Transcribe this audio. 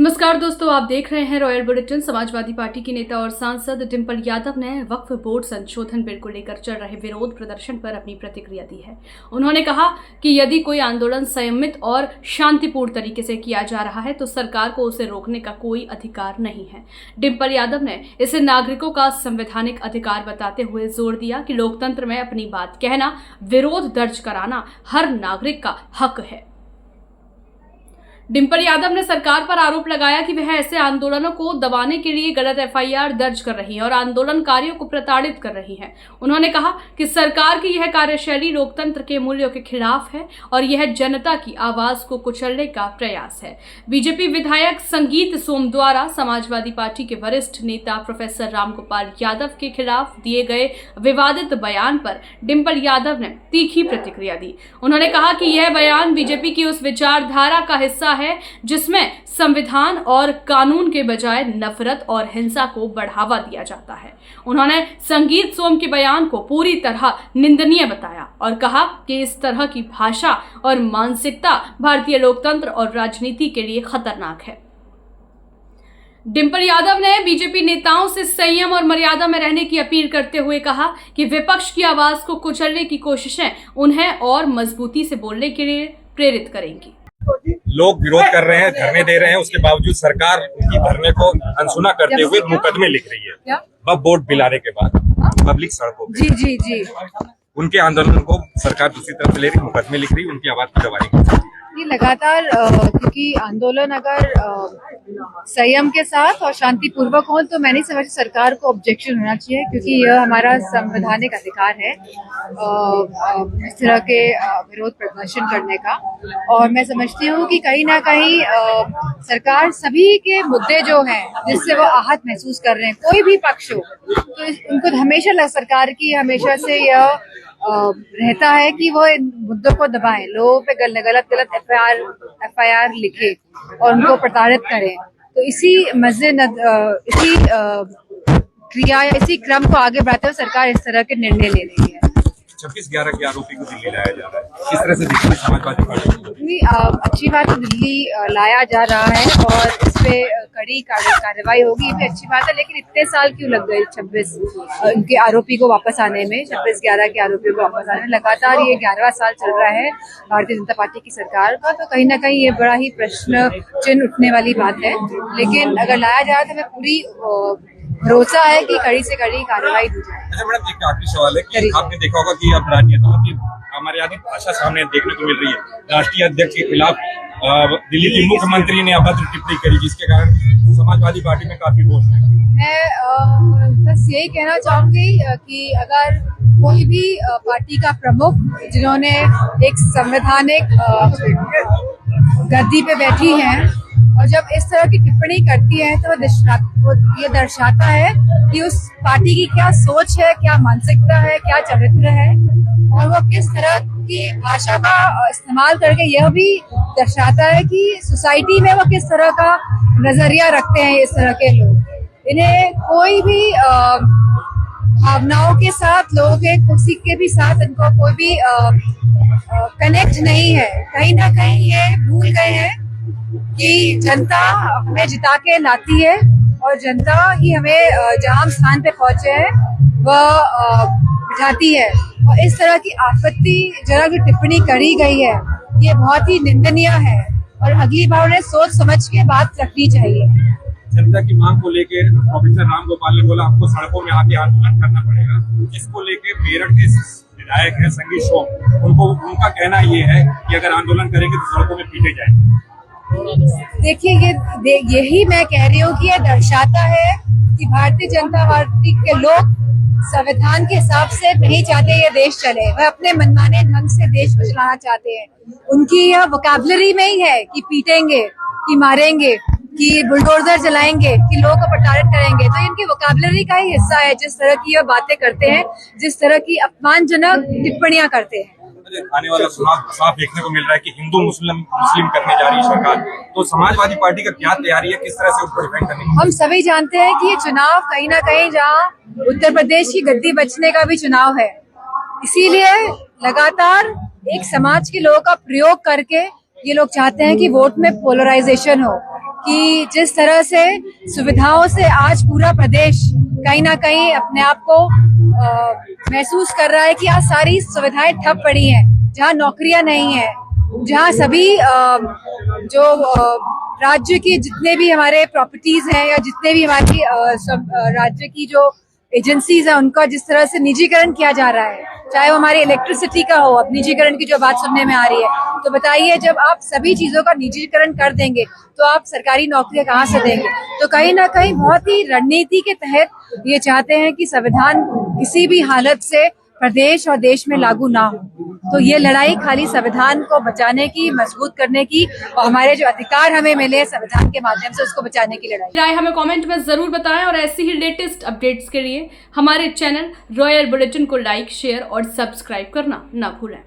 नमस्कार दोस्तों, आप देख रहे हैं रॉयल बुलेटिन। समाजवादी पार्टी की नेता और सांसद डिंपल यादव ने वक्फ बोर्ड संशोधन बिल को लेकर चल रहे विरोध प्रदर्शन पर अपनी प्रतिक्रिया दी है। उन्होंने कहा कि यदि कोई आंदोलन संयमित और शांतिपूर्ण तरीके से किया जा रहा है तो सरकार को उसे रोकने का कोई अधिकार नहीं है। डिंपल यादव ने इसे नागरिकों का संवैधानिक अधिकार बताते हुए जोर दिया कि लोकतंत्र में अपनी बात कहना, विरोध दर्ज कराना हर नागरिक का हक है। डिंपल यादव ने सरकार पर आरोप लगाया कि वह ऐसे आंदोलनों को दबाने के लिए गलत एफआईआर दर्ज कर रही है और आंदोलनकारियों को प्रताड़ित कर रही है। उन्होंने कहा कि सरकार की यह कार्यशैली लोकतंत्र के मूल्यों के खिलाफ है और यह जनता की आवाज को कुचलने का प्रयास है। बीजेपी विधायक संगीत सोम द्वारा समाजवादी पार्टी के वरिष्ठ नेता प्रोफेसर रामगोपाल यादव के खिलाफ दिए गए विवादित बयान पर डिंपल यादव ने तीखी प्रतिक्रिया दी। उन्होंने कहा कि यह बयान बीजेपी की उस विचारधारा का हिस्सा है जिसमें संविधान और कानून के बजाय नफरत और हिंसा को बढ़ावा दिया जाता है। उन्होंने संगीत सोम के बयान को पूरी तरह निंदनीय बताया और कहा कि इस तरह की भाषा और मानसिकता भारतीय लोकतंत्र और राजनीति के लिए खतरनाक है। डिंपल यादव ने बीजेपी नेताओं से संयम और मर्यादा में रहने की अपील करते हुए कहा कि विपक्ष की आवाज को कुचलने की कोशिशें उन्हें और मजबूती से बोलने के लिए प्रेरित करेंगी। लोग विरोध कर रहे हैं, धरने दे रहे हैं, उसके बावजूद सरकार उनकी धरने को अनसुना करते हुए मुकदमे लिख रही है। वक्फ बोर्ड बिल आने के बाद पब्लिक सड़कों पे जी उनके आंदोलन को सरकार दूसरी तरफ से ले रही, मुकदमे लिख रही, उनकी आवाज को दबाने की कोशिश। ये लगातार क्योंकि आंदोलन अगर संयम के साथ और शांतिपूर्वक हो तो मैं नहीं समझती सरकार को ऑब्जेक्शन होना चाहिए, क्योंकि यह हमारा संवैधानिक अधिकार है इस तरह के विरोध प्रदर्शन करने का। और मैं समझती हूँ कि कहीं ना कहीं सरकार सभी के मुद्दे जो हैं जिससे वो आहत महसूस कर रहे हैं, कोई भी पक्ष हो, तो उनको हमेशा सरकार की हमेशा से यह रहता है कि वो इन मुद्दों को दबाएं, लोगों पे गलत एफआईआर लिखे और उनको प्रताड़ित करें। तो इसी क्रिया या इसी क्रम को आगे बढ़ाते हुए सरकार इस तरह के निर्णय ले रही है। 26/11 के आरोपी को दिल्ली लाया जा रहा है, किस तरह से दिखती है समाजवादी पार्टी? अच्छी बात है, दिल्ली लाया जा रहा है और इस पे कड़ी कार्रवाई होगी, ये भी अच्छी बात है। लेकिन इतने साल क्यों लग गए 26 उनके आरोपी को वापस आने में, 26/11 के आरोपियों को वापस आने में? लगातार ये 11वां साल चल रहा है भारतीय जनता पार्टी की सरकार का, तो कहीं ना कहीं ये बड़ा ही प्रश्न चिन्ह उठने वाली बात है। लेकिन अगर लाया जाए तो हमें पूरी भरोसा है कि कड़ी से कड़ी कार्रवाई दी जाए। अच्छा मैडम, एक आखिरी सवाल है कि आपने देखा होगा कि अब राजनेताओं की अमर्यादित भाषा सामने देखने को मिल रही है। राष्ट्रीय अध्यक्ष के खिलाफ दिल्ली की मुख्यमंत्री ने अभद्र टिप्पणी करी, जिसके कारण समाजवादी पार्टी में काफी रोष है। मैं बस यही कहना चाहूंगी कि अगर कोई भी पार्टी का प्रमुख जिन्होंने एक संवैधानिक गद्दी पे बैठी हैं और जब इस तरह की टिप्पणी करती है तो वो ये दर्शाता है कि उस पार्टी की क्या सोच है, क्या मानसिकता है, क्या चरित्र है और वो किस तरह की भाषा का इस्तेमाल करके यह भी दर्शाता है कि सोसाइटी में वो किस तरह का नजरिया रखते हैं। इस तरह के लोग, इन्हें कोई भी भावनाओं के साथ, लोगों के किसी के भी साथ इनको कोई भी कनेक्ट नहीं है। कहीं ना कहीं ये भूल गए हैं कि जनता हमें जिता के लाती है और जनता ही हमें जहां हम स्थान पे पहुंचे हैं वह बिठाती है। और इस तरह की आपत्तिजनक जो टिप्पणी करी गई है ये बहुत ही निंदनीय है और अगली बार उन्हें सोच समझ के बात रखनी चाहिए। जनता की मांग को लेकर प्रोफेसर रामगोपाल ने बोला आपको सड़कों में आके आंदोलन करना पड़ेगा, जिसको लेकर मेरठ के विधायक है संगीत सोम, उनका कहना ये है कि अगर आंदोलन करेंगे तो सड़कों में पीटे जाएंगे। देखिए, यही मैं कह रही हूँ कि ये दर्शाता है कि भारतीय जनता पार्टी के लोग संविधान के हिसाब से नहीं चाहते ये देश चले, वह अपने मनमाने ढंग से देश को चलाना चाहते हैं। उनकी यह वोकैबुलरी में ही है कि पीटेंगे, कि मारेंगे, कि बुलडोजर चलाएंगे, कि लोगों को प्रताड़ित करेंगे। तो इनकी वोकैबुलरी का ही हिस्सा है जिस तरह की ये बातें करते हैं, जिस तरह की अपमानजनक टिप्पणियां करते हैं। आने वाला साफ देखने को मिल रहा है कि हिंदू मुस्लिम करने जा रही है सरकार, तो समाजवादी पार्टी का क्या तैयारी है, किस तरह से उसको डिफेंड करने की? हम सभी जानते हैं कि ये चुनाव कहीं ना कहीं जहाँ उत्तर प्रदेश की गद्दी बचने का भी चुनाव है, इसीलिए लगातार एक समाज के लोगों का प्रयोग करके ये लोग चाहते हैं कि वोट में पोलराइजेशन हो। कि जिस तरह से सुविधाओं से आज पूरा प्रदेश कहीं ना कहीं अपने आप को महसूस कर रहा है कि आज सारी सुविधाएं ठप पड़ी हैं, जहां नौकरियां नहीं है, जहां सभी जो राज्य की जितने भी हमारे प्रॉपर्टीज हैं या जितने भी हमारी राज्य की जो एजेंसीज हैं उनका जिस तरह से निजीकरण किया जा रहा है, चाहे वो हमारी इलेक्ट्रिसिटी का हो, अब निजीकरण की जो बात सुनने में आ रही है, तो बताइए जब आप सभी चीजों का निजीकरण कर देंगे तो आप सरकारी नौकरियां कहाँ से देंगे। तो कहीं ना कहीं बहुत ही रणनीति के तहत ये चाहते हैं कि संविधान किसी भी हालत से प्रदेश और देश में लागू ना हो। तो ये लड़ाई खाली संविधान को बचाने की, मजबूत करने की और हमारे जो अधिकार हमें मिले संविधान के माध्यम से उसको बचाने की लड़ाई। राय हमें कमेंट में जरूर बताएं और ऐसी ही लेटेस्ट अपडेट्स के लिए हमारे चैनल रॉयल बुलेटिन को लाइक, शेयर और सब्सक्राइब करना ना भूलें।